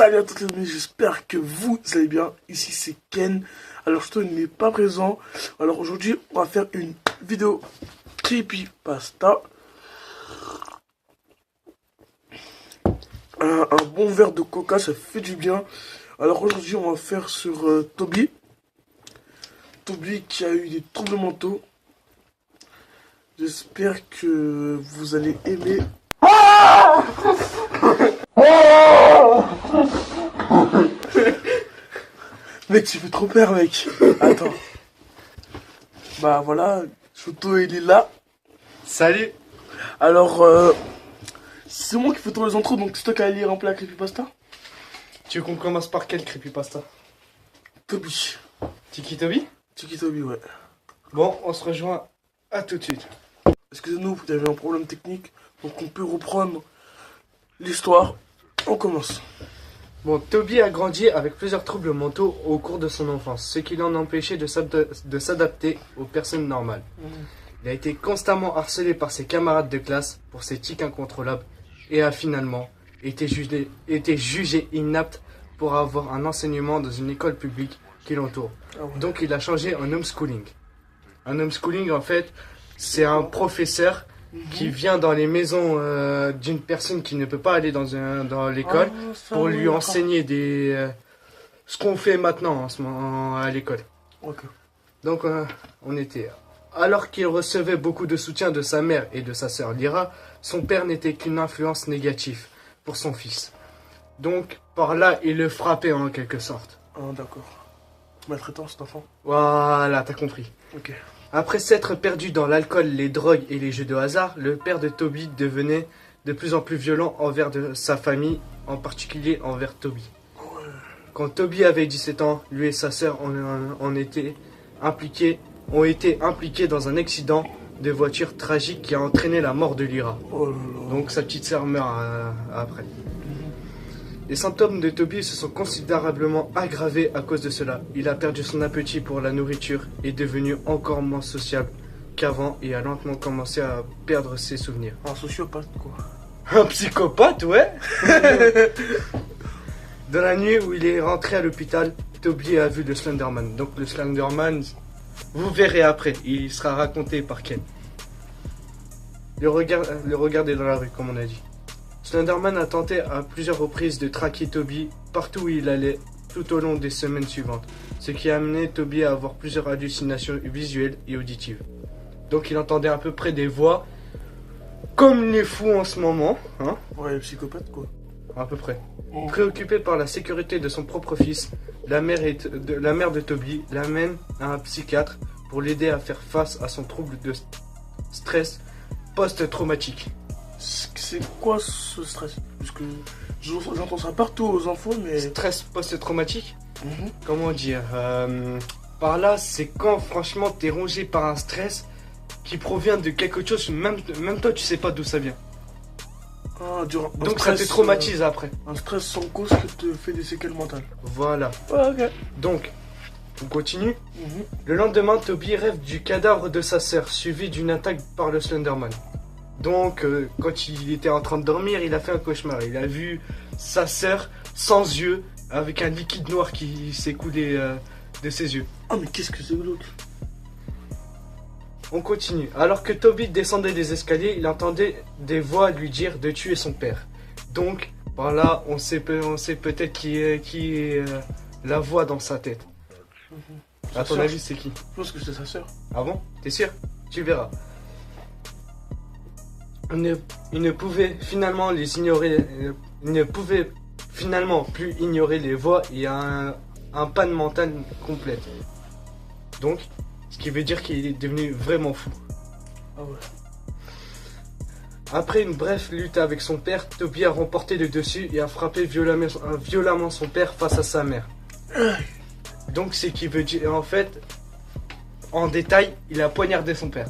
Salut à toutes les amis, j'espère que vous allez bien. Ici c'est Ken. Alors je n'est pas présent. Alors aujourd'hui on va faire une vidéo creepypasta. Un bon verre de coca, ça fait du bien. Alors aujourd'hui on va faire sur Toby. Toby qui a eu des troubles mentaux. J'espère que vous allez aimer. Mec, tu fais trop peur, mec. Attends. Bah voilà, Choto il est là. Salut. Alors, c'est moi qui fais tous les intros, donc c'est toi qui vas lire un peu la creepypasta. Tu veux qu'on commence par quel creepypasta? Toby. Tiki Toby? Tiki Toby, ouais. Bon, on se rejoint à tout de suite. Excusez-nous, il y avait un problème technique, donc on peut reprendre l'histoire. On commence. Bon, Toby a grandi avec plusieurs troubles mentaux au cours de son enfance, ce qui l'en empêchait de s'adapter aux personnes normales. Il a été constamment harcelé par ses camarades de classe pour ses tics incontrôlables et a finalement été jugé inapte pour avoir un enseignement dans une école publique qui l'entoure. Ah ouais. Donc il a changé en homeschooling. Un homeschooling, en fait, c'est un professeur qui vient dans les maisons d'une personne qui ne peut pas aller dans l'école pour lui enseigner ce qu'on fait maintenant en ce moment à l'école. Ok. Donc alors qu'il recevait beaucoup de soutien de sa mère et de sa sœur Lyra, son père n'était qu'une influence négative pour son fils. Donc par là, il le frappait en quelque sorte. Ah d'accord. Maltraitant cet enfant. Voilà, t'as compris. Ok. Après s'être perdu dans l'alcool, les drogues et les jeux de hasard, le père de Toby devenait de plus en plus violent envers sa famille, en particulier envers Toby. Ouais. Quand Toby avait 17 ans, lui et sa sœur ont été impliqués dans un accident de voiture tragique qui a entraîné la mort de Lyra. Oh là là. Donc sa petite sœur meurt après. Les symptômes de Toby se sont considérablement aggravés à cause de cela. Il a perdu son appétit pour la nourriture, est devenu encore moins sociable qu'avant et a lentement commencé à perdre ses souvenirs. Un sociopathe quoi. Un psychopathe, ouais. Dans la nuit où il est rentré à l'hôpital, Toby a vu le Slenderman. Donc le Slenderman, vous verrez après, il sera raconté par Ken. Le regarder dans la rue, comme on a dit. Slenderman a tenté à plusieurs reprises de traquer Toby partout où il allait tout au long des semaines suivantes, ce qui a amené Toby à avoir plusieurs hallucinations visuelles et auditives. Donc il entendait à peu près des voix comme les fous en ce moment, hein? Ouais, psychopathe quoi. À peu près. Préoccupé par la sécurité de son propre fils, la mère de Toby l'amène à un psychiatre pour l'aider à faire face à son trouble de stress post-traumatique. C'est quoi ce stress? Parce que j'entends ça partout aux infos, mais... Stress post-traumatique? Comment dire par là, c'est quand franchement t'es rongé par un stress qui provient de quelque chose, même toi tu sais pas d'où ça vient. Ah, donc ça te traumatise après. Un stress sans cause qui te fait des séquelles mentales. Voilà. Ouais, ok. Donc, on continue. Le lendemain, Toby rêve du cadavre de sa sœur, suivi d'une attaque par le Slenderman. Donc, quand il était en train de dormir, il a fait un cauchemar. Il a vu sa sœur sans yeux, avec un liquide noir qui s'écoulait de ses yeux. Ah, mais qu'est-ce que c'est glauque. On continue. Alors que Toby descendait des escaliers, il entendait des voix lui dire de tuer son père. Donc, par là, on sait peut-être qui est la voix dans sa tête. À ton avis, c'est qui? Je pense que c'est sa sœur. Ah bon? T'es sûr? Tu verras. Il ne pouvait finalement les ignorer. Il ne pouvait finalement plus ignorer les voix et un panne mentale complète. Donc, ce qui veut dire qu'il est devenu vraiment fou. Ah ouais. Après une brève lutte avec son père, Toby a remporté le dessus et a frappé violemment son père face à sa mère. Donc, ce qui veut dire, en fait, en détail, il a poignardé son père.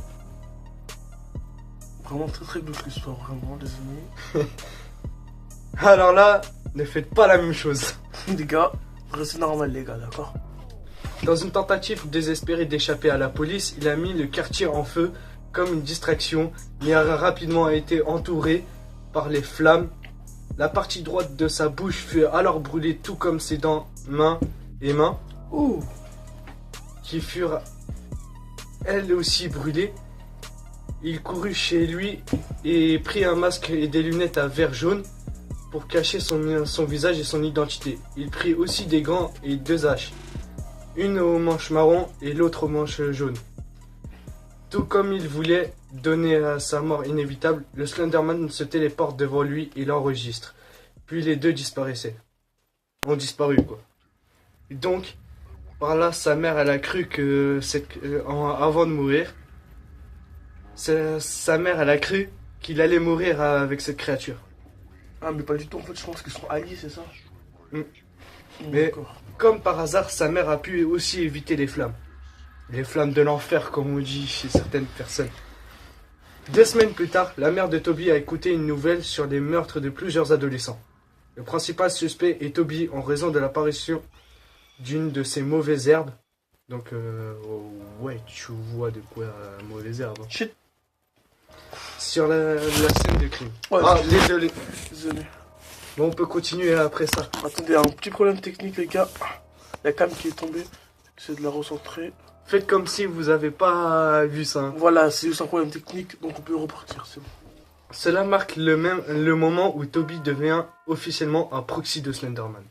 Vraiment très très glauque l'histoire, vraiment, les amis. Alors là, ne faites pas la même chose. Les gars, restez normal les gars, d'accord? Dans une tentative désespérée d'échapper à la police, il a mis le quartier en feu comme une distraction, mais a rapidement été entouré par les flammes La partie droite de sa bouche fut alors brûlée, tout comme ses dents, mains, Oh. qui furent elles aussi brûlées. Il courut chez lui et prit un masque et des lunettes à verre jaune pour cacher son visage et son identité. Il prit aussi des gants et 2 haches, une aux manches marron et l'autre aux manches jaunes. Tout comme il voulait donner à sa mort inévitable, le Slenderman se téléporte devant lui et l'enregistre. Puis les deux disparaissaient. Ont disparu, quoi. Et donc, par là, sa mère, elle a cru que avant de mourir, sa mère, elle a cru qu'il allait mourir avec cette créature. Ah, mais pas du tout, en fait, je pense qu'ils sont alliés, c'est ça? Mais comme par hasard, sa mère a pu aussi éviter les flammes. Les flammes de l'enfer, comme on dit chez certaines personnes. 2 semaines plus tard, la mère de Toby a écouté une nouvelle sur les meurtres de plusieurs adolescents. Le principal suspect est Toby en raison de l'apparition d'une de ces mauvaises herbes. Donc, ouais, tu vois de quoi mauvaises herbes. Shit. Sur la scène de crime. Ouais, ah, désolé. Désolé. Bon, on peut continuer après ça. Attendez, un petit problème technique, les gars. La cam qui est tombée. C'est de la recentrer. Faites comme si vous avez pas vu ça. Hein. Voilà, c'est juste un problème technique, donc on peut repartir, c'est bon. Cela marque le moment où Toby devient officiellement un proxy de Slenderman.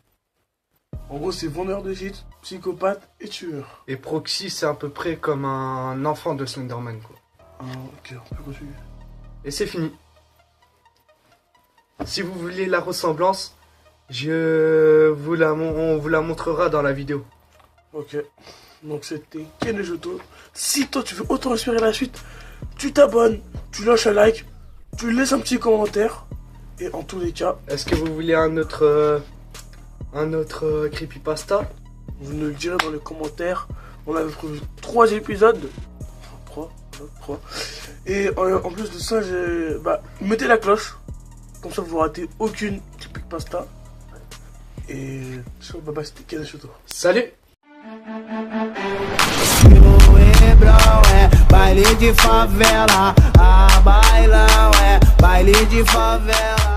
En gros, c'est vendeur de gîtes, psychopathe et tueur. Et proxy, c'est à peu près comme un enfant de Slenderman, quoi. Ah, ok, on peut continuer. Et c'est fini. Si vous voulez la ressemblance, on vous la montrera dans la vidéo. Ok. Donc c'était Ken le Joto. Si toi tu veux autant respirer la suite, tu t'abonnes, tu lâches un like, tu laisses un petit commentaire. Et en tous les cas, est-ce que vous voulez un autre creepypasta? vous nous le direz dans les commentaires. On avait prévu 3 épisodes. 3. Et en plus de ça, mettez la cloche. Comme ça vous ratez aucune creepypasta. Et sur baba, c'était Ken le Joto. Salut! Baile de favela, bailão baile de favela.